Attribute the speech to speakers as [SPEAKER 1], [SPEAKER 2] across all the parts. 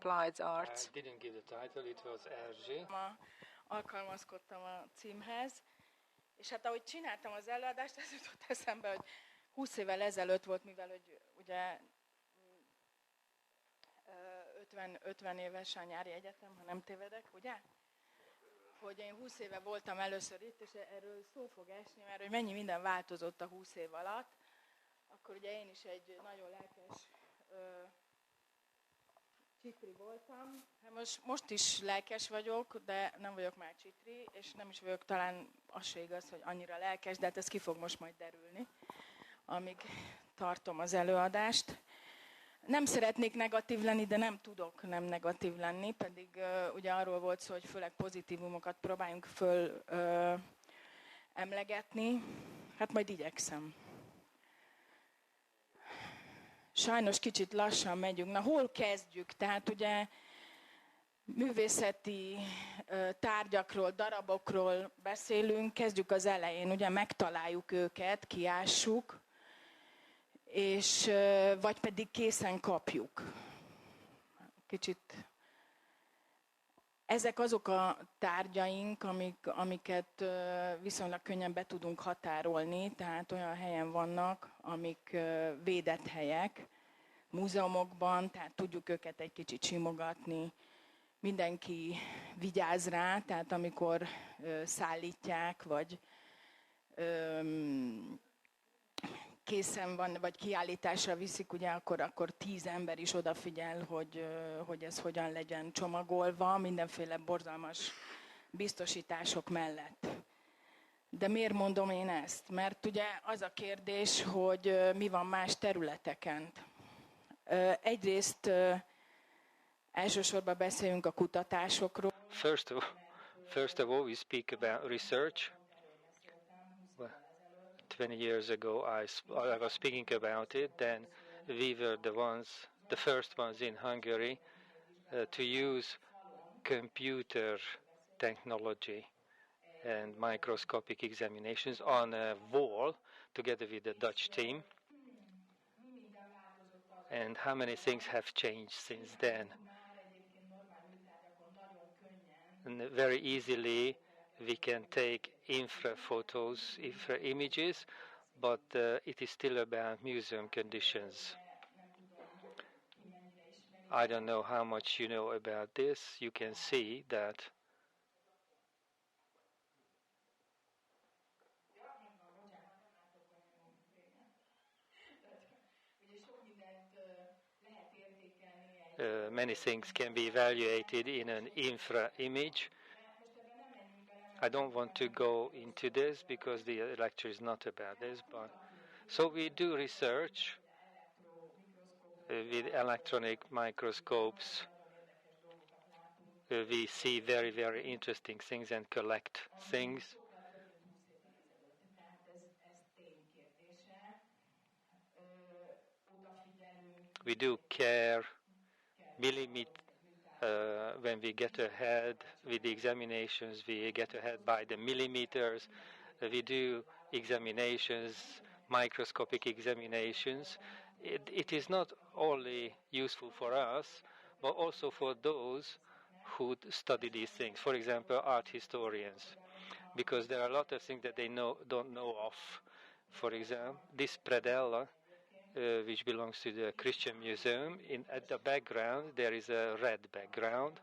[SPEAKER 1] applied arts.
[SPEAKER 2] I didn't give the title, it was Erzsé.
[SPEAKER 3] Alkalmazkodtam a címhez, és hát ahogy csináltam az előadást, ez jutott eszembe, hogy 20 évvel ezelőtt volt, mivel hogy ugye 50 éves a nyári egyetem, ha nem tévedek, ugye? Hogy én 20 éve voltam először itt, és erről szó fog esni, mert hogy mennyi minden változott a 20 év alatt, akkor ugye én is egy nagyon lelkes csitri voltam. Hát most is lelkes vagyok, de nem vagyok már csitri, és nem is vagyok, talán az se igaz, hogy annyira lelkes, de hát ez ki fog most majd derülni, amíg tartom az előadást. Nem szeretnék negatív lenni, de nem tudok nem negatív lenni, pedig ugye arról volt szó, hogy főleg pozitívumokat próbáljunk föl emlegetni. Hát majd igyekszem. Sajnos kicsit lassan megyünk. Na, hol kezdjük? Tehát ugye művészeti tárgyakról, darabokról beszélünk, kezdjük az elején, ugye megtaláljuk őket, kiássuk, és vagy pedig készen kapjuk. Kicsit. Ezek azok a tárgyaink, amiket viszonylag könnyen be tudunk határolni, tehát olyan helyen vannak, amik védett helyek, múzeumokban, tehát tudjuk őket egy kicsit simogatni. Mindenki vigyáz rá, tehát amikor szállítják, vagy készen van, vagy kiállításra viszik, ugye, akkor 10 ember is odafigyel, hogy ez hogyan legyen csomagolva, mindenféle borzalmas biztosítások mellett. De miért mondom én ezt? Mert ugye az a kérdés, hogy mi van más területeken. Egyrészt elsősorban beszélünk a kutatásokról.
[SPEAKER 2] First of all, we speak about research. 20 years ago, I was speaking about it. Then we were the first ones in Hungary to use computer technology and microscopic examinations on a wall together with the Dutch team. And how many things have changed since then? And very easily we can take infra images, but it is still about museum conditions. I don't know how much you know about this. You can see that many things can be evaluated in an infra image. I don't want to go into this because the lecture is not about this, but so we do research with electronic microscopes. We see very, very interesting things and collect things. We do care, when we get ahead with the examinations, we get ahead by the millimeters. We do examinations, microscopic examinations. It is not only useful for us, but also for those who study these things. For example, art historians, because there are a lot of things that they don't know of. For example, this predella, which belongs to the Christian Museum. At the background, there is a red background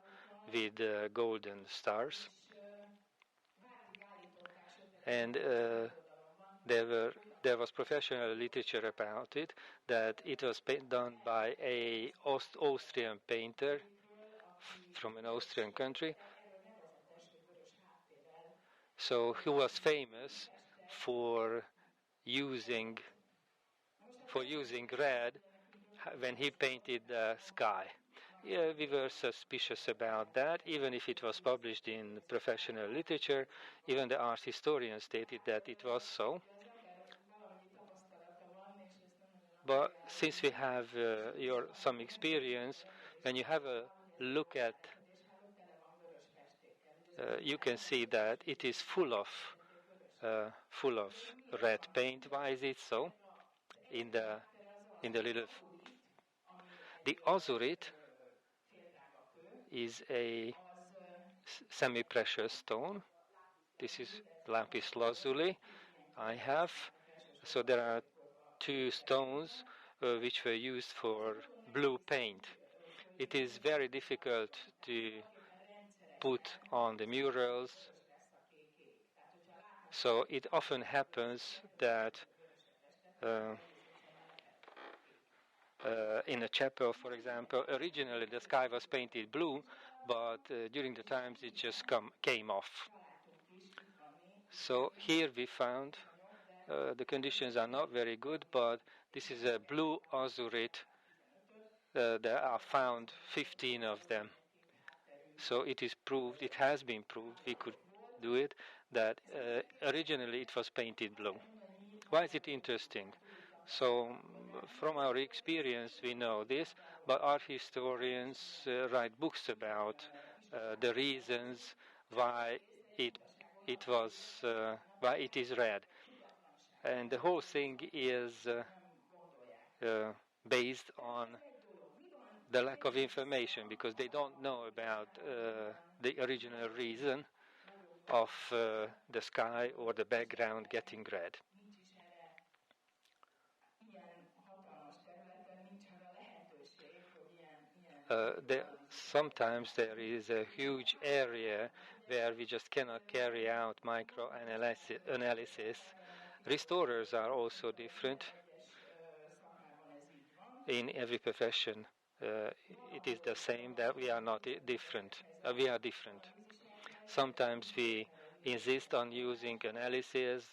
[SPEAKER 2] with golden stars. And there was professional literature about it, that it was done by an Austrian painter from an Austrian country. So he was famous for using red when he painted the sky. Yeah, we were suspicious about that, even if it was published in professional literature. Even the art historian stated that it was so. But since we have some experience, when you have a look at, you can see that it is full of red paint. Why is it so? In the little, the azurit is a semi-precious stone. This is lapis lazuli I have. So there are two stones which were used for blue paint. It is very difficult to put on the murals. So it often happens that in a chapel, for example, originally the sky was painted blue, but during the times it just came off. So here we found the conditions are not very good, but this is a blue azurite. There are found 15 of them. So it is proved, it has been proved, we could do it, that originally it was painted blue. Why is it interesting? So from our experience we know this, but art historians write books about the reasons why it is red. And the whole thing is based on the lack of information, because they don't know about the original reason of the sky or the background getting red. Sometimes there is a huge area where we just cannot carry out micro-analysis. Restorers are also different. In every profession, it is the same, that we are not different. We are different. Sometimes we insist on using analysis,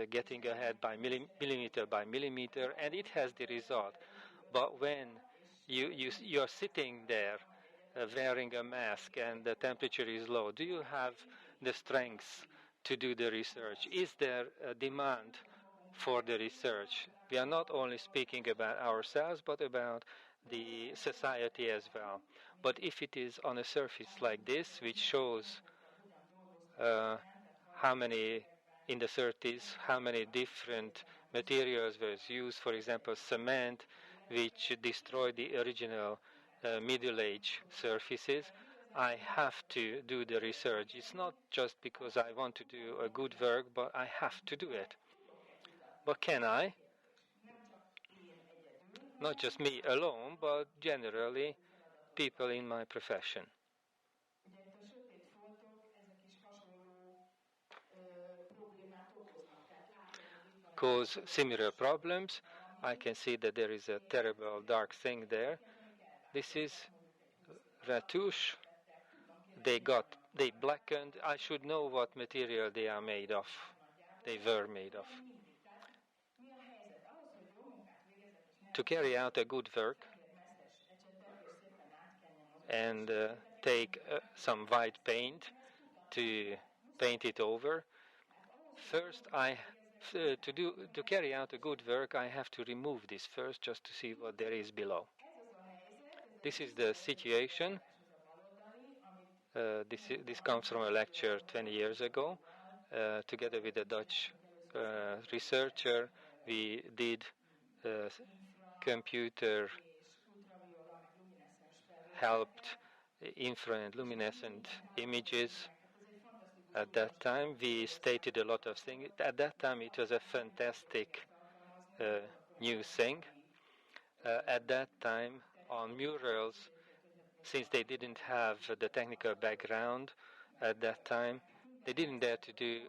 [SPEAKER 2] getting ahead by millimeter by millimeter, and it has the result. But when you're sitting there wearing a mask and the temperature is low, do you have the strength to do the research? Is there a demand for the research? We are not only speaking about ourselves, but about the society as well. But if it is on a surface like this, which shows how many, in the 30s, how many different materials were used, for example, cement, which destroyed the original Middle Age surfaces, I have to do the research. It's not just because I want to do a good work, but I have to do it. But can I? Not just me alone, but generally people in my profession. Cause similar problems. I can see that there is a terrible dark thing there. This is retouche. They blackened. I should know what material they are made of. They were made of. To carry out a good work and take some white paint to paint it over. First, to carry out a good work, I have to remove this first, just to see what there is below. This is the situation. This comes from a lecture 20 years ago. Together with a Dutch researcher, we did computer helped infrared and luminescent images. At that time, we stated a lot of things. At that time, it was a fantastic new thing. At that time, on murals, since they didn't have the technical background at that time, they didn't dare to do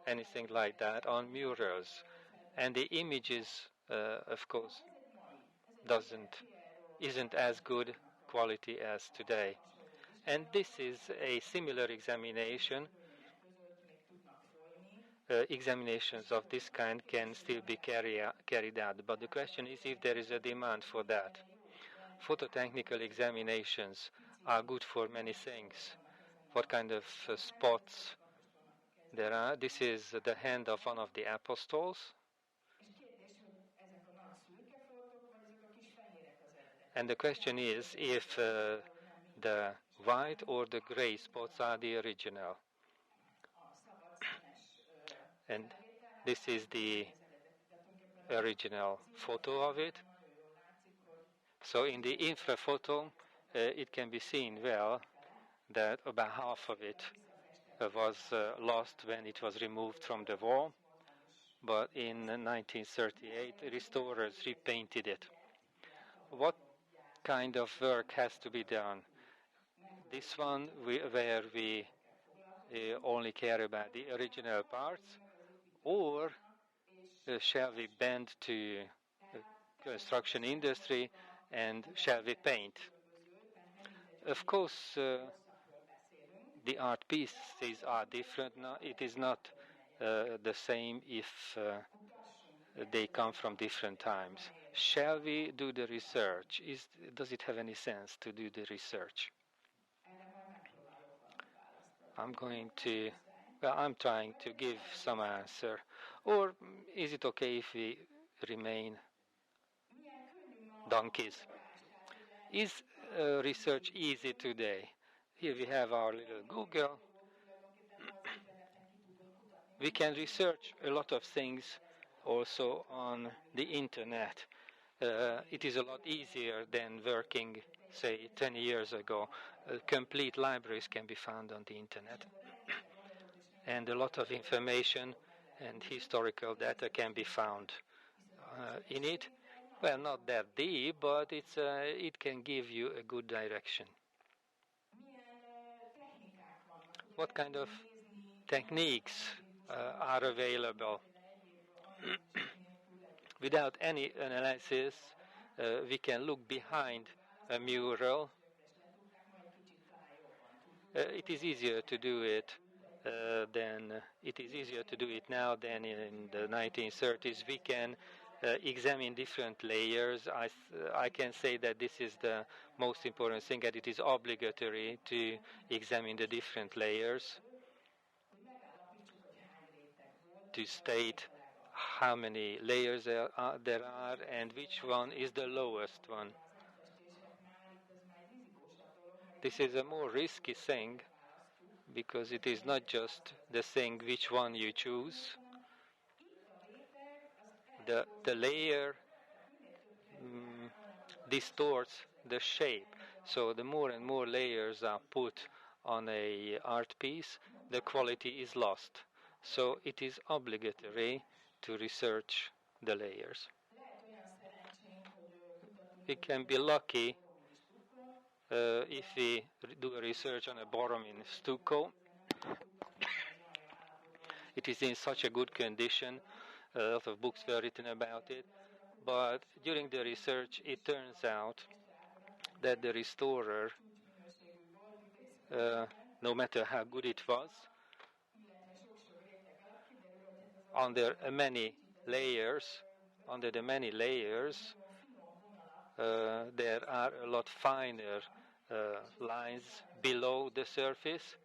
[SPEAKER 2] anything like that on murals. And the images, of course, isn't as good quality as today. And this is a similar examination. Examinations of this kind can still be carried out, but the question is if there is a demand for that. Phototechnical examinations are good for many things. What kind of spots there are? This is the hand of one of the apostles. And the question is if the white or the gray spots are the original. And this is the original photo of it. So in the infra photo, it can be seen well that about half of it was lost when it was removed from the wall, but in 1938 restorers repainted it. What kind of work has to be done? This one where we only care about the original parts, or shall we bend to construction industry and shall we paint? Of course, the art pieces are different. No, it is not the same if they come from different times. Shall we do the research? Does it have any sense to do the research? I'm trying to give some answer. Or is it okay if we remain donkeys? Is research easy today? Here we have our little Google. We can research a lot of things also on the internet. It is a lot easier than working, say, 10 years ago. Complete libraries can be found on the internet. And a lot of information and historical data can be found in it. Well, not that deep, but it can give you a good direction. What kind of techniques are available? Without any analysis, we can look behind a mural. It is easier to do it now than in the 1930s. We can examine different layers. I can say that this is the most important thing, that it is obligatory to examine the different layers to state how many layers there are and which one is the lowest one. This is a more risky thing because it is not just the thing which one you choose. The layer distorts the shape. So the more and more layers are put on a art piece, the quality is lost. So it is obligatory to research the layers. We can be lucky if we do a research on a Borromin stucco. It is in such a good condition. A lot of books were written about it. But during the research, it turns out that the restorer, no matter how good it was, under the many layers, there are a lot finer lines below the surface.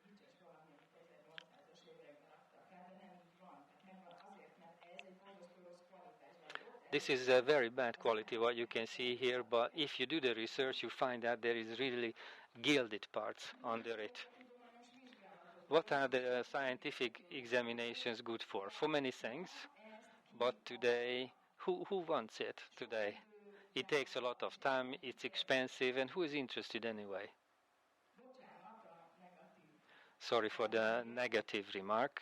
[SPEAKER 2] This is a very bad quality, what you can see here, but if you do the research, you find out there is really gilded parts under it. What are the scientific examinations good for? For many things, but today, who wants it today? It takes a lot of time, it's expensive, and who is interested anyway? Sorry for the negative remark.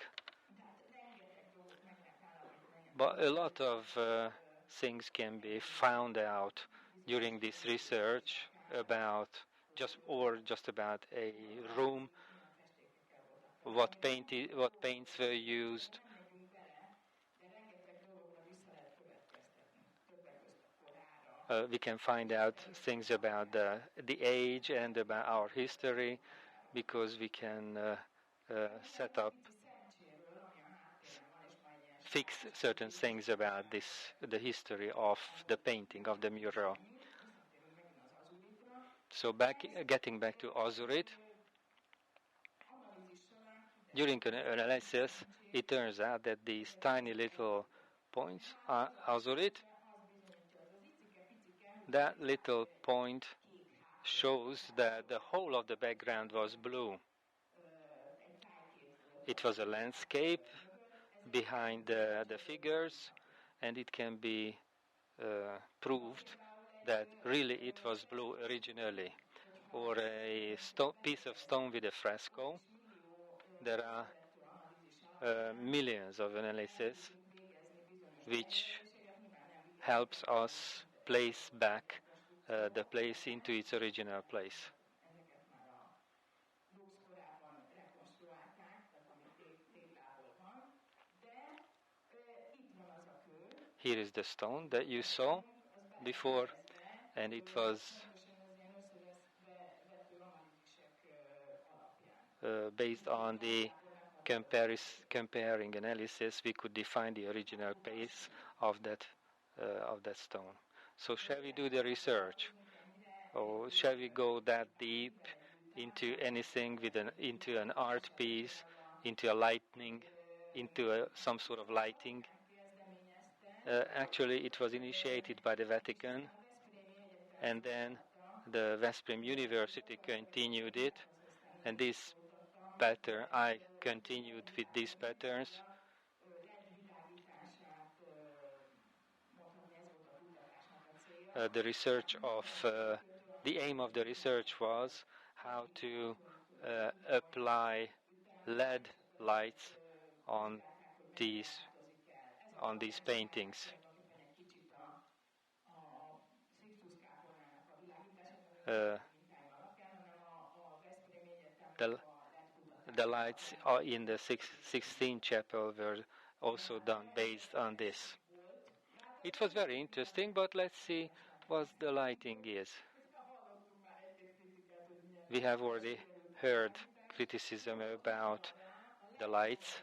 [SPEAKER 2] But a lot of things can be found out during this research about just about a room, what paints were used. We can find out things about the age and about our history, because we can fix certain things about the history of the painting, of the mural. So getting back to azurit, during an analysis, it turns out that these tiny little points are azurit. That little point shows that the whole of the background was blue. It was a landscape behind the figures, and it can be proved that really it was blue originally. or a piece of stone with a fresco. There are millions of analyses which helps us place back the place into its original place. Here is the stone that you saw before, and it was based on the comparing analysis, we could define the original place of that stone. So shall we do the research, or shall we go that deep into anything into an art piece, into a lightning, into some sort of lighting? Actually, it was initiated by the Vatican, and then the Veszprém University continued it, and this pattern, I continued with these patterns. The research of the aim of the research was how to apply LED lights on these paintings. The lights in the Sixtine Chapel were also done based on this. It was very interesting, but let's see what the lighting is. We have already heard criticism about the lights.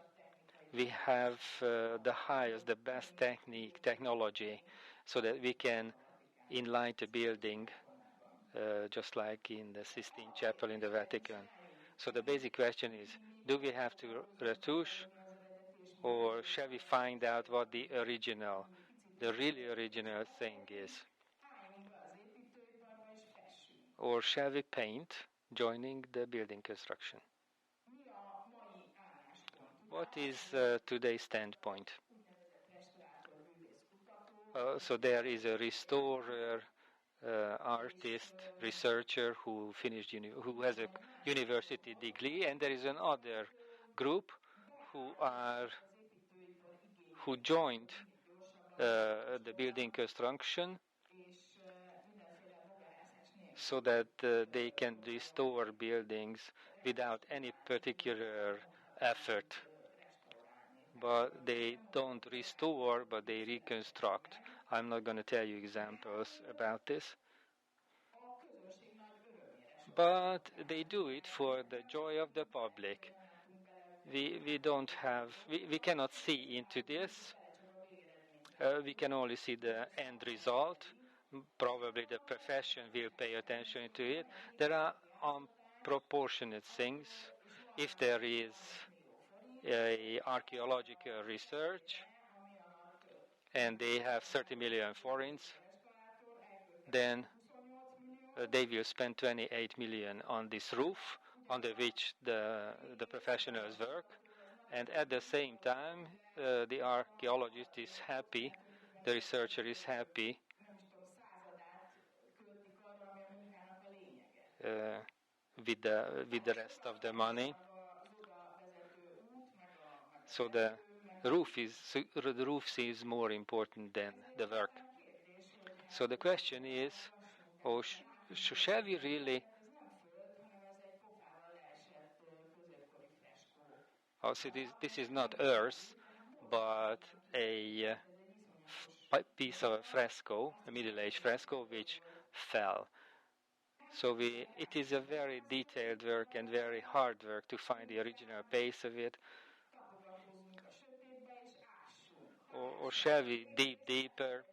[SPEAKER 2] We have the best technology, so that we can enlight a building just like in the Sistine Chapel in the Vatican. So the basic question is, do we have to retouche, or shall we find out what the really original thing is? Or shall we paint, joining the building construction? What is today's standpoint? So there is a restorer, artist, researcher who has a university degree, and there is another group who joined the building construction, so that they can restore buildings without any particular effort. But they don't restore, but they reconstruct. I'm not going to tell you examples about this. But they do it for the joy of the public. We cannot see into this. We can only see the end result. Probably the profession will pay attention to it. There are unproportionate things. If there is archaeological research and they have 30 million forints, then they will spend 28 million on this roof under which the professionals work, and at the same time the archaeologist is happy, the researcher is happy with the rest of the money. So the roof seems more important than the work. So the question is, shall we really? So this is not earth, but a piece of a fresco, a Middle-Age fresco, which fell. So it is a very detailed work and very hard work to find the original base of it. Or shall we deeper?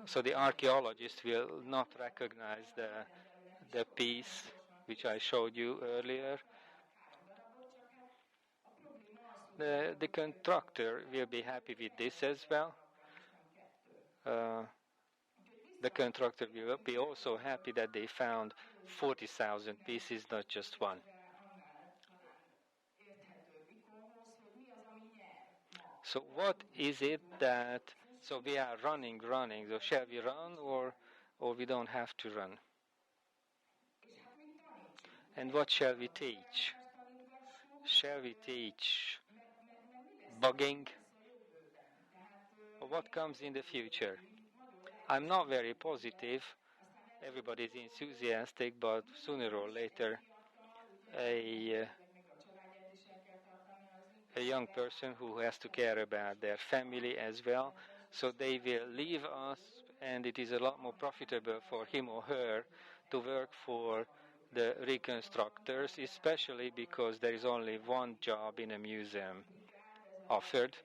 [SPEAKER 2] So the archaeologist will not recognize the piece which I showed you earlier. The contractor will be happy with this as well. The contractor will be also happy that they found 40,000 pieces, not just one. So what is it that, so we are running, so shall we run or we don't have to run? And what shall we teach? Shall we teach bugging? Or what comes in the future? I'm not very positive. Everybody's enthusiastic, but sooner or later a young person who has to care about their family as well, so they will leave us, and it is a lot more profitable for him or her to work for the reconstructors, especially because there is only one job in a museum offered.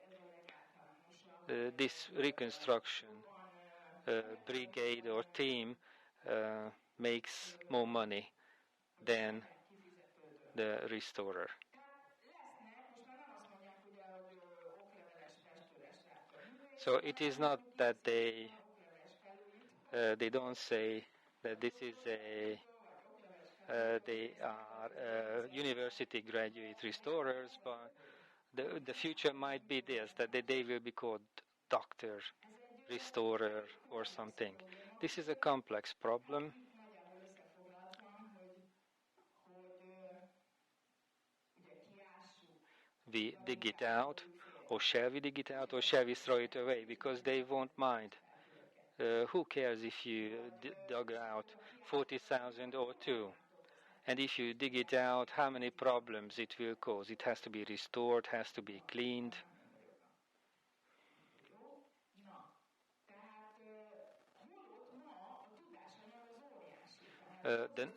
[SPEAKER 2] This reconstruction brigade or team makes more money than the restorer. So it is not that they don't say that this is they are university graduate restorers, but the future might be this, that they will be called doctor, restorer, or something. This is a complex problem. We dig it out, or shall we dig it out, or shall we throw it away, because they won't mind. Who cares if you dug out 40,000 or 2? And if you dig it out, how many problems it will cause? It has to be restored, has to be cleaned. Then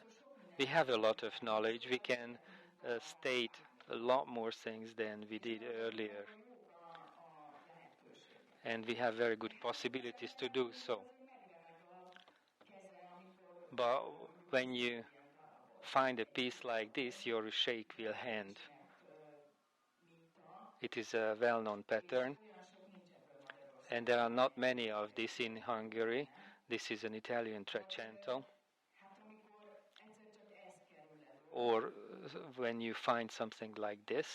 [SPEAKER 2] we have a lot of knowledge. We can state a lot more things than we did earlier. And we have very good possibilities to do so. But when you find a piece like this, your shake will hand. It is a well-known pattern, and there are not many of this in Hungary. This is an Italian Trecento. Or when you find something like this,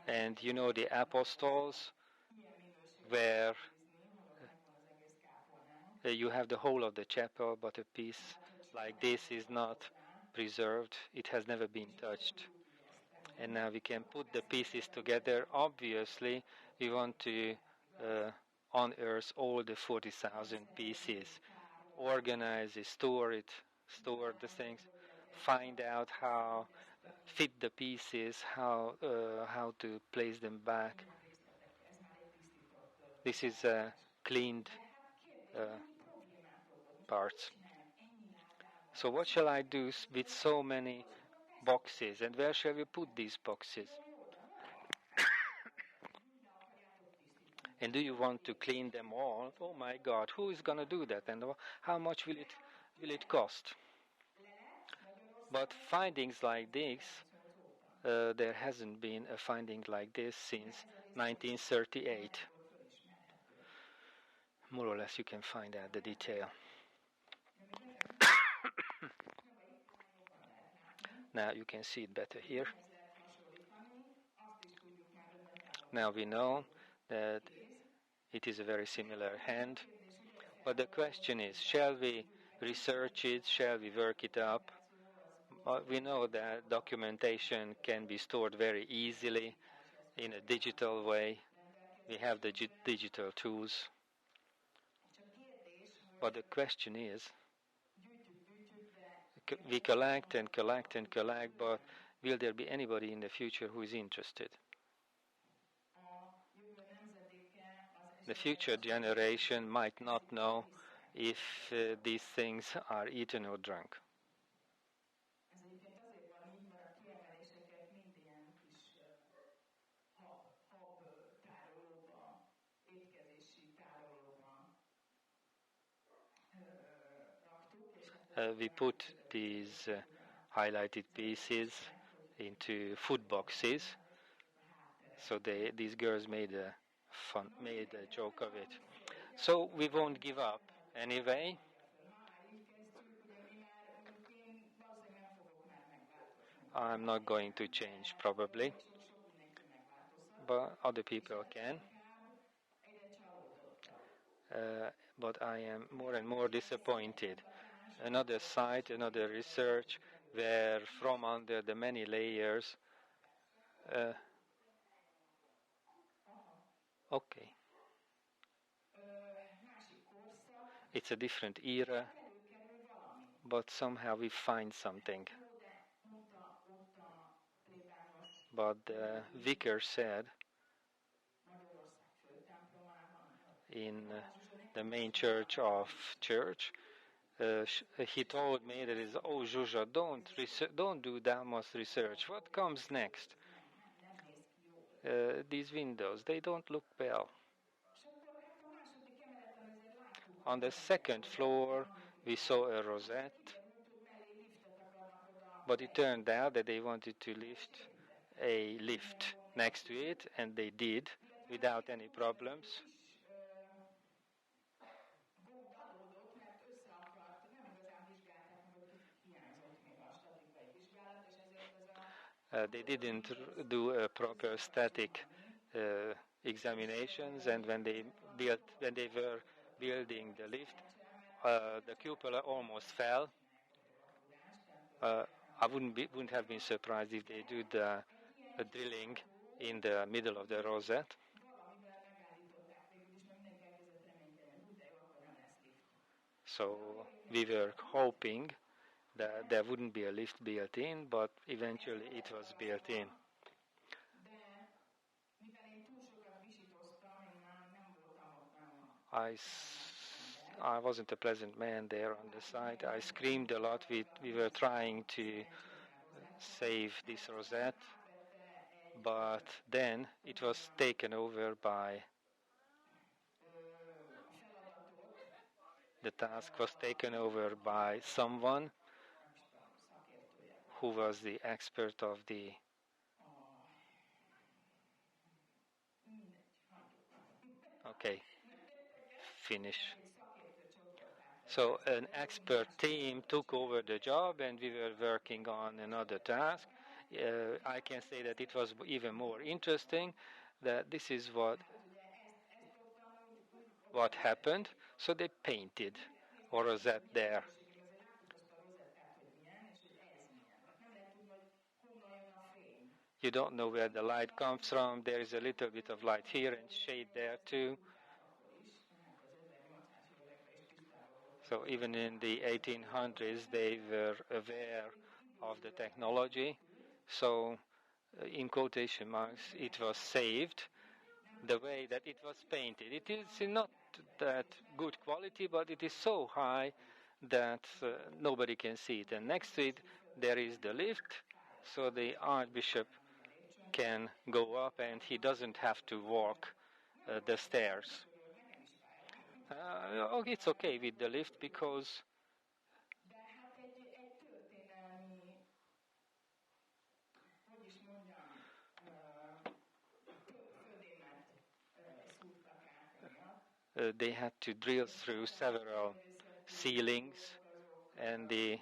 [SPEAKER 2] and you know the apostles, where you have the whole of the chapel, but a piece like this is not preserved. It has never been touched. And now we can put the pieces together. Obviously, we want to unearth all the 40,000 pieces, organize it, store the things, find out how fit the pieces, how to place them back. This is cleaned parts. So what shall I do with so many boxes, and where shall we put these boxes? And do you want to clean them all? Oh my God, who is going to do that, and how much will it cost? But findings like this, there hasn't been a finding like this since 1938. More or less you can find out the detail. Now you can see it better here. Now we know that it is a very similar hand. But the question is, shall we research it? Shall we work it up? We know that documentation can be stored very easily in a digital way. We have the digital tools. But the question is, we collect and collect and collect, but will there be anybody in the future who is interested? The future generation might not know if these things are eaten or drunk. We put these highlighted pieces into food boxes, so these girls made a joke of it. So we won't give up anyway. I'm not going to change probably, but other people can. But I am more and more disappointed. Another site, another research, where from under the many layers, okay, it's a different era, but somehow we find something. But the vicar said in the main church of church, he told me that is, oh Zsuzsa, don't do that much research. What comes next? These windows, they don't look well. On the second floor, we saw a rosette, but it turned out that they wanted to lift a lift next to it, and they did without any problems. They didn't do a proper static examinations, and when they were building the lift, the cupola almost fell. I wouldn't have been surprised if they do the drilling in the middle of the rosette. So we were hoping that there wouldn't be a lift built in, but eventually it was built in. I wasn't a pleasant man there on the site. I screamed a lot. We were trying to save this rosette, but then it was taken over by the task was taken over by someone who was the expert of the finish. So an expert team took over the job, and we were working on another task. I can say that it was even more interesting, that this is what happened. So they painted a rosette there. You don't know where the light comes from. There is a little bit of light here and shade there too. So even in the 1800s, they were aware of the technology. So in quotation marks, it was saved the way that it was painted. It is not that good quality, but it is so high that nobody can see it. And next to it, there is the lift, so the Archbishop can go up, and he doesn't have to walk the stairs. It's okay with the lift because they had to drill through several ceilings, and the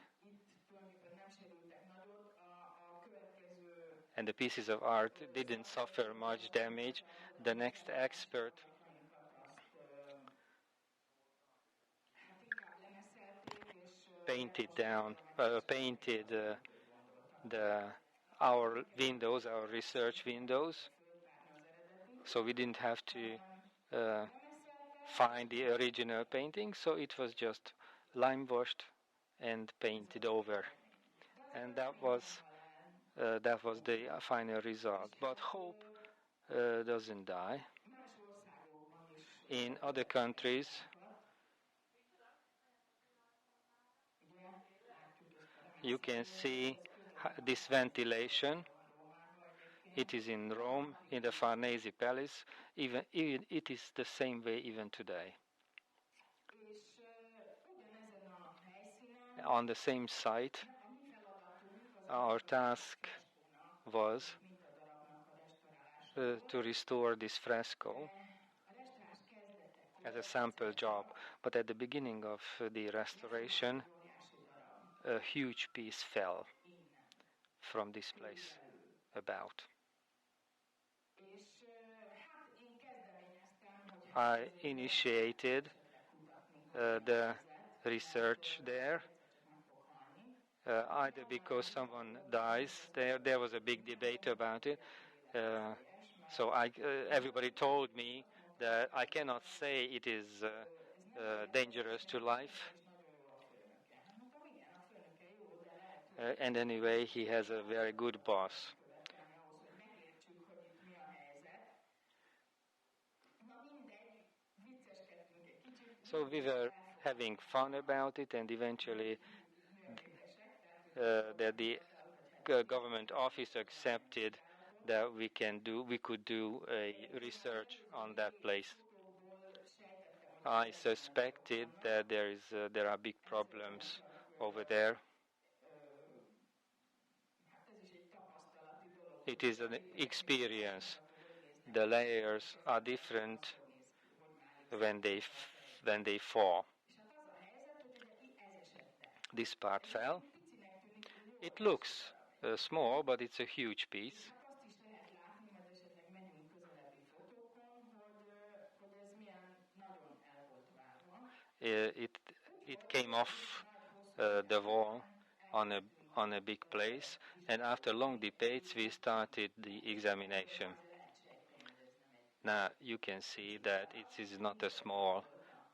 [SPEAKER 2] pieces of art didn't suffer much damage. The next expert painted our windows, our research windows, so we didn't have to find the original painting, so it was just lime washed and painted over, and that was the final result. But hope doesn't die. In other countries, you can see this ventilation. It is in Rome, in the Farnese Palace. Even it is the same way even today. On the same site, our task was to restore this fresco as a sample job. But at the beginning of the restoration, a huge piece fell from this place about. I initiated the research there, either because someone dies. There was a big debate about it. So everybody told me that I cannot say it is dangerous to life. And anyway, he has a very good boss. So we were having fun about it, and eventually that the government office accepted that we could do a research on that place. I suspected that there are big problems over there. It is an experience. The layers are different when they fall. This part fell. It looks small, but it's a huge piece. It came off the wall on a big place, and after long debates we started the examination. Now you can see that it is not a small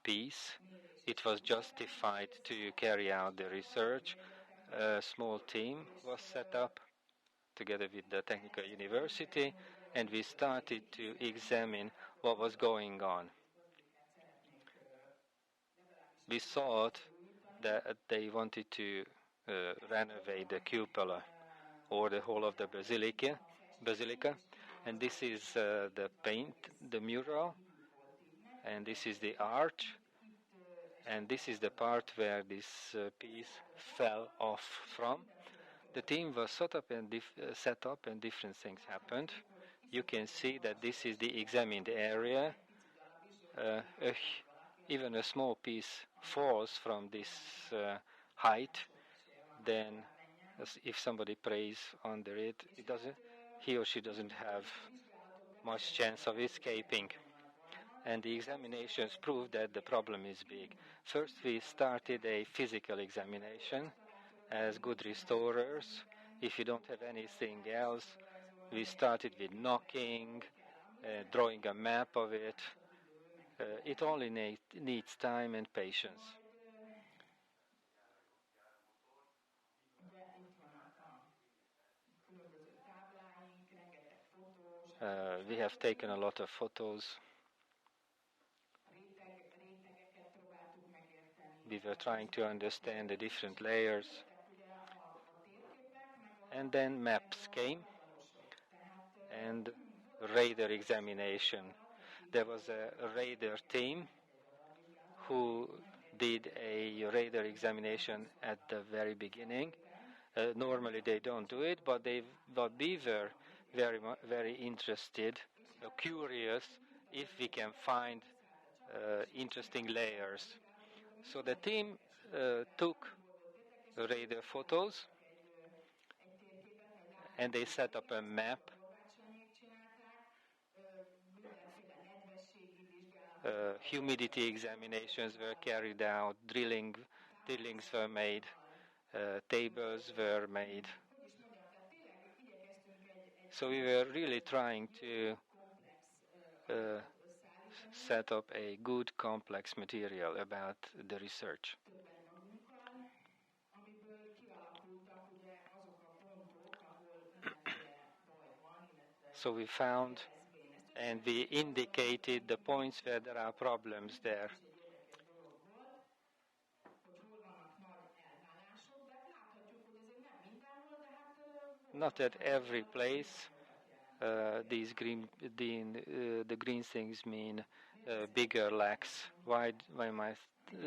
[SPEAKER 2] piece. It was justified to carry out the research. A small team was set up together with the Technical University, and we started to examine what was going on. We thought that they wanted to renovate the cupola or the whole of the basilica, and this is the paint, the mural, and this is the arch, and this is the part where this piece fell off from. The team was set up and different things happened. You can see that this is the examined area. Even a small piece falls from this height, then if somebody prays under it, he or she doesn't have much chance of escaping. And the examinations proved that the problem is big. First, we started a physical examination as good restorers. If you don't have anything else, we started with knocking, drawing a map of it. It only needs time and patience. We have taken a lot of photos. We were trying to understand the different layers. And then maps came and radar examination. There was a radar team who did a radar examination at the very beginning. Normally they don't do it, but we were very interested, curious if we can find interesting layers. So the team took radar photos and they set up a map. Humidity examinations were carried out, drillings were made, tables were made. So we were really trying to set up a good complex material about the research. So we found and we indicated the points where there are problems there. Not at every place. The green things mean bigger lacks. Why am I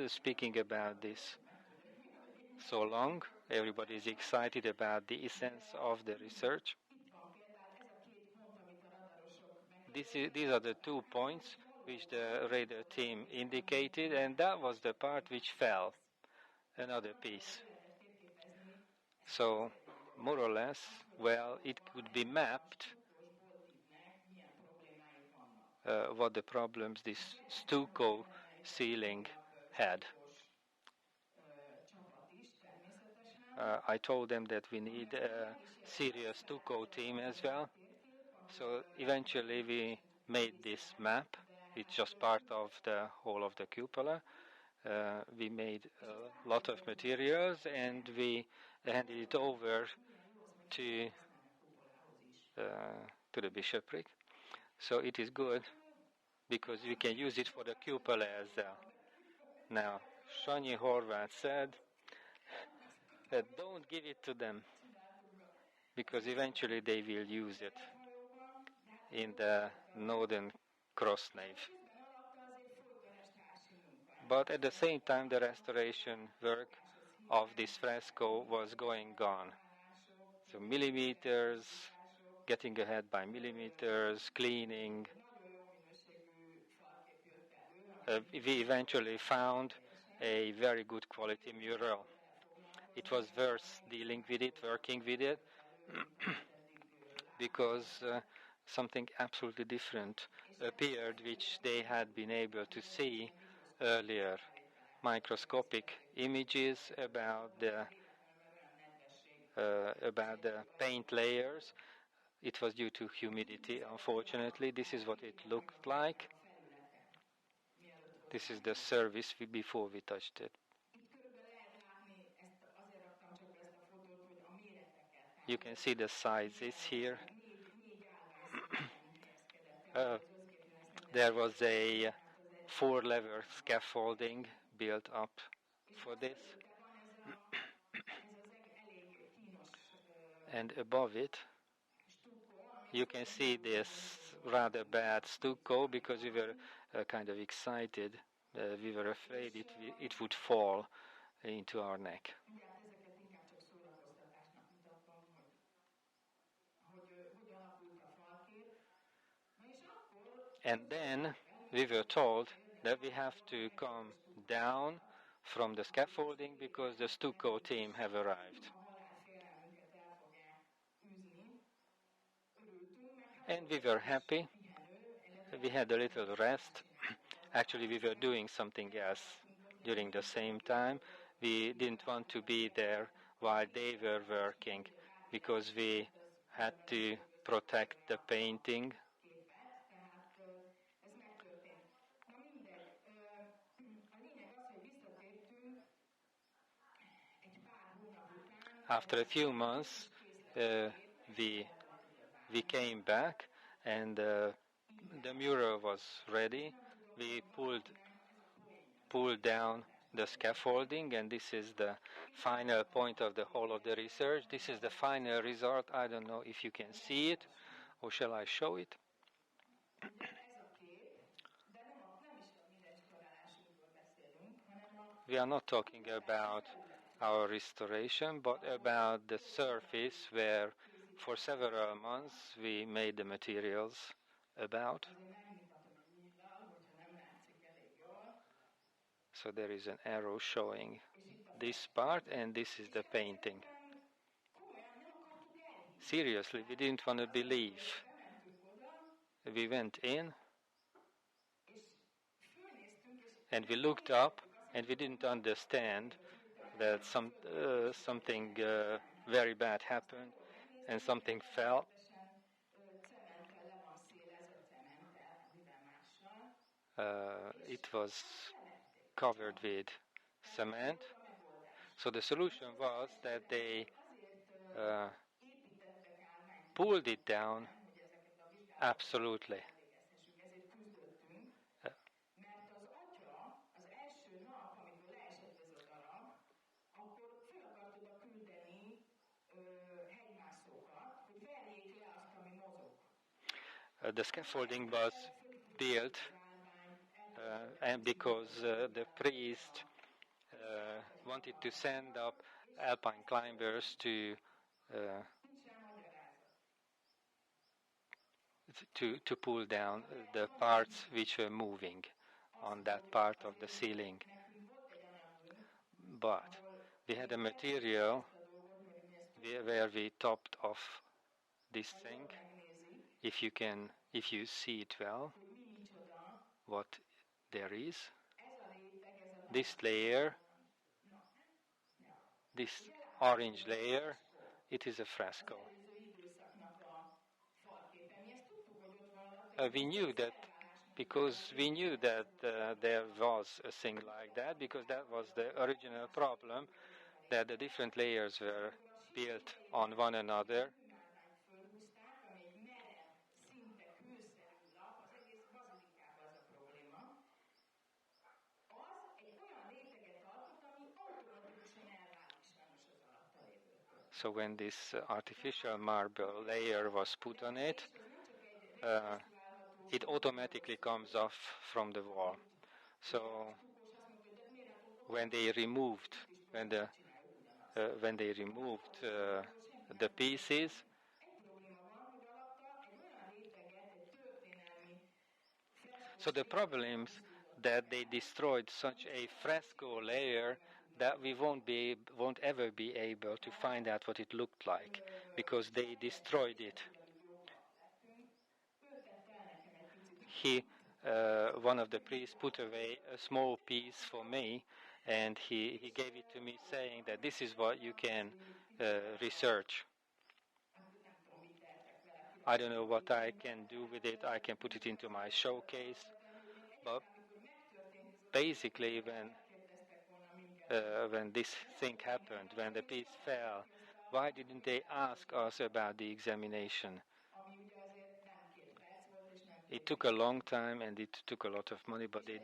[SPEAKER 2] speaking about this so long? Everybody is excited about the essence of the research. These are the 2 points which the radar team indicated, and that was the part which fell, another piece. So, more or less, well, it could be mapped what the problems this stucco ceiling had. I told them that we need a serious stucco team as well. So eventually we made this map. It's just part of the whole of the cupola. We made a lot of materials and we handed it over to the bishopric. So it is good because we can use it for the cupola as well. Now, Sanyi Horváth said that don't give it to them because eventually they will use it in the northern cross nave. But at the same time, the restoration work of this fresco was going on. So millimeters, getting ahead by millimeters, cleaning. We eventually found a very good quality mural. It was worth dealing with it, working with it, because something absolutely different appeared, which they had been able to see earlier. Microscopic images about the paint layers. It was due to humidity, unfortunately. This is what it looked like. This is the surface before we touched it. You can see the sizes here. There was a 4-level scaffolding built up for this. And above it, you can see this rather bad stucco because we were kind of excited. We were afraid it would fall into our neck. And then we were told that we have to come down from the scaffolding because the stucco team have arrived. And we were happy. We had a little rest. Actually, we were doing something else during the same time. We didn't want to be there while they were working because we had to protect the painting. After a few months, we came back and the mural was ready. We pulled down the scaffolding, and this is the final point of the whole of the research. This is the final result. I don't know if you can see it, or shall I show it? We are not talking about our restoration, but about the surface where for several months we made the materials about. So there is an arrow showing this part, and this is the painting. Seriously, we didn't want to believe. We went in and we looked up and we didn't understand that something very bad happened and something fell. It was covered with cement. So the solution was that they pulled it down absolutely. The scaffolding was built and because the priest wanted to send up alpine climbers to pull down the parts which were moving on that part of the ceiling. But we had a material where we topped off this thing. If you see it well, what there is. This layer, this orange layer, it is a fresco. We knew that because we knew that there was a thing like that, because that was the original problem, that the different layers were built on one another. So when this artificial marble layer was put on it, it automatically comes off from the wall. So when they removed the pieces, so the problems that they destroyed such a fresco layer that we won't ever be able to find out what it looked like, because they destroyed it. One of the priests put away a small piece for me, and he gave it to me saying that this is what you can research. I don't know what I can do with it. I can put it into my showcase. But basically when this thing happened, when the piece fell, why didn't they ask us about the examination? It took a long time and it took a lot of money, but they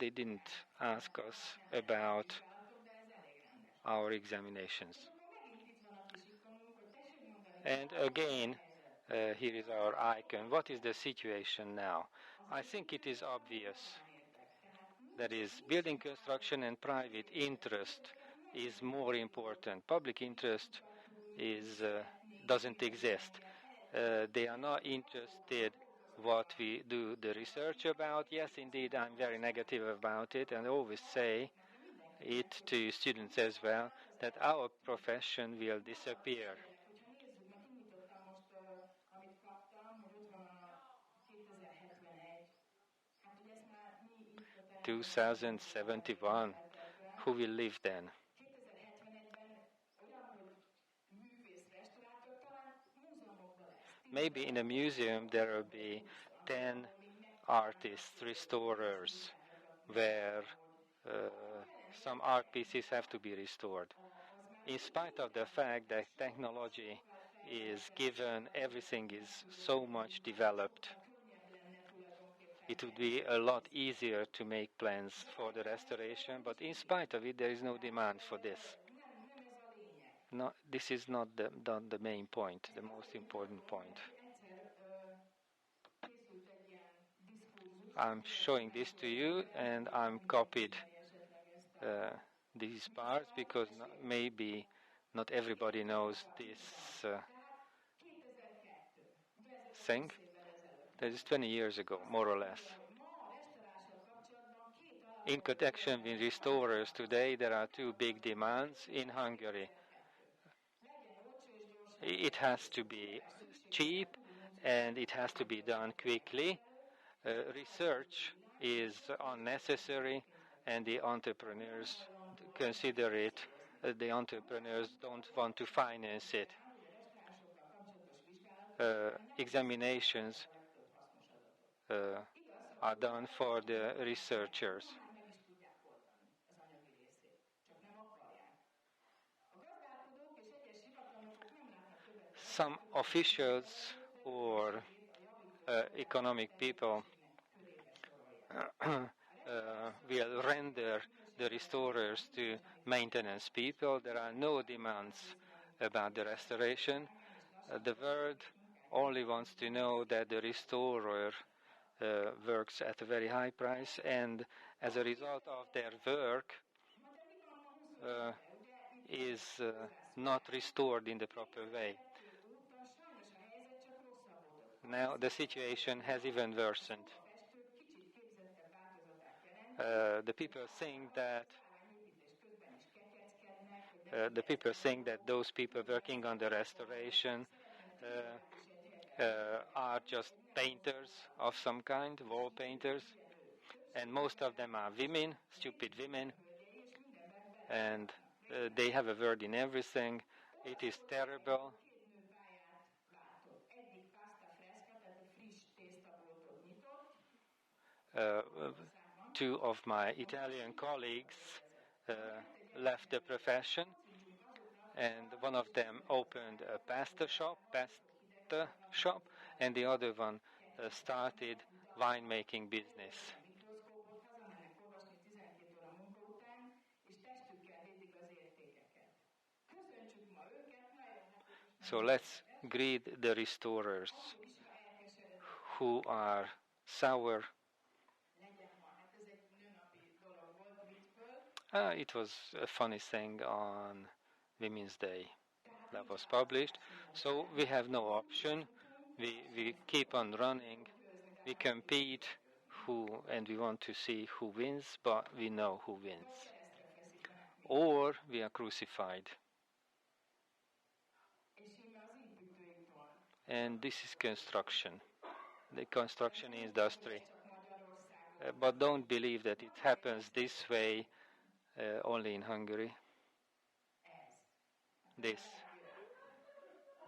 [SPEAKER 2] didn't ask us about our examinations. And again, here is our icon. What is the situation now? I think it is obvious. That is, building construction and private interest is more important. Public interest doesn't exist. They are not interested what we do the research about. Yes, indeed, I'm very negative about it, and I always say it to students as well, that our profession will disappear. 2071, who will live then? Maybe in a museum there will be 10 artists, restorers, where some art pieces have to be restored. In spite of the fact that technology is given, everything is so much developed, it would be a lot easier to make plans for the restoration, but in spite of it, there is no demand for this. No, this is not the main point, the most important point. I'm showing this to you, and I'm copied these parts because maybe not everybody knows this thing. That is 20 years ago, more or less. In connection with restorers today, there are two big demands in Hungary. It has to be cheap and it has to be done quickly. Research is unnecessary and the entrepreneurs consider it. The entrepreneurs don't want to finance it. Examinations are done for the researchers. Some officials or economic people will render the restorers to maintenance people. There are no demands about the restoration. The world only wants to know that the restorer works at a very high price, and as a result of their work is not restored in the proper way. Now the situation has even worsened. The people think that those people working on the restoration are just painters of some kind, wall painters, and most of them are women, stupid women, and they have a word in everything. It is terrible. Two of my Italian colleagues left the profession, and one of them opened a pasta shop, and the other one started winemaking business. So let's greet the restorers who are sour. It was a funny thing on Women's Day that was published. So we have no option. We keep on running. We compete and we want to see who wins, but we know who wins. Or we are crucified. And this is construction, the construction industry. But don't believe that it happens this way only in Hungary. This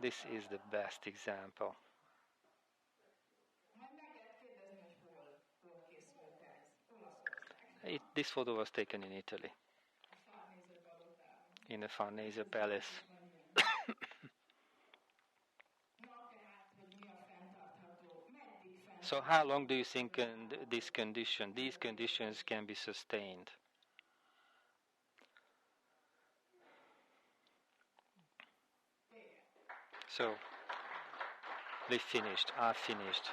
[SPEAKER 2] is the best example. This photo was taken in Italy, in the Farnese Palace. So how long do you think these conditions can be sustained? So we finished. I finished.